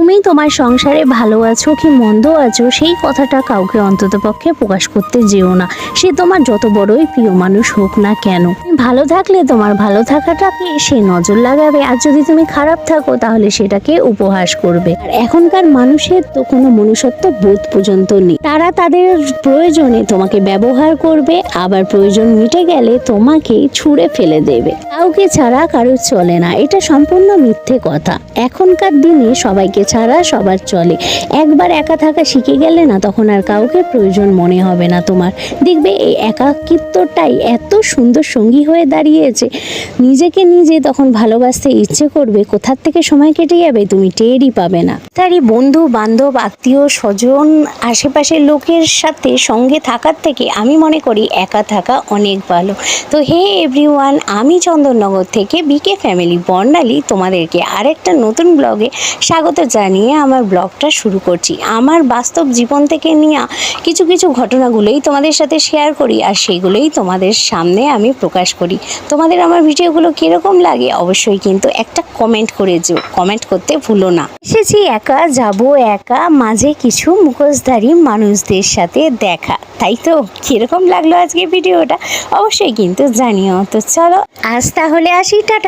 তুমি তোমার সংসারে ভালো আছো কি মন্দ আছো সেই কথাটা কাউকে অন্ততপক্ষে প্রকাশ করতে যেও না। সে তোমার যত বড়ই প্রিয় মানুষ হোক না কেন। তুমি ভালো থাকলে তোমার ভালো থাকাটাকে সে নজর লাগাবে, আর যদি তুমি খারাপ থাকো তাহলে সেটাকে উপহাস করবে। আর এখনকার মানুষের তো কোনো মনুষ্যত্ব বোধ পর্যন্ত নেই। তারা তাদের প্রয়োজনে তোমাকে ব্যবহার করবে, আবার প্রয়োজন মিটে গেলে তোমাকে ছুঁড়ে ফেলে দেবে। কাউকে ছাড়া কারোর চলে না, এটা সম্পূর্ণ মিথ্যে কথা। এখনকার দিনে সবাইকে ছাড়া সবার চলে। একবার একা থাকা শিখে গেলে না, তখন আর কাউকে প্রয়োজন মনে হবে না তোমার। দেখবে এই একাকিত্বটাই এত সুন্দর সঙ্গী হয়ে দাঁড়িয়েছে। নিজেকে নিজে তখন ভালোবাসতে ইচ্ছে করবে, কোথার থেকে সময় কেটে যাবে তুমি টেরই পাবে না। তারই বন্ধু বান্ধব আত্মীয় স্বজন আশেপাশের লোকের সাথে সঙ্গে থাকার থেকে আমি মনে করি একা থাকা অনেক ভালো। তো হে এভরিওয়ান, আমি চন্দননগর থেকে বিকে ফ্যামিলি বর্ণালী তোমাদেরকে আরেকটা নতুন ব্লগে স্বাগত জানিয়ে আমার ব্লগটা শুরু করছি। আমার বাস্তব জীবন থেকে নিয়ে কিছু কিছু ঘটনাগুলোই তোমাদের সাথে শেয়ার করি, আর সেগুলোই তোমাদের সামনে আমি প্রকাশ করি। তোমাদের আমার ভিডিওগুলো কীরকম লাগে অবশ্যই কিন্তু একটা কমেন্ট করে যেও, কমেন্ট করতে ভুলো না। এসেছি একা, যাব একা, মাঝে কিছু মুখোশধারী মানুষদের সাথে দেখা। তাই তো কীরকম লাগলো আজকে ভিডিওটা অবশ্যই কিন্তু জানিও। তো চলো আজ তাহলে আসি, টাটা।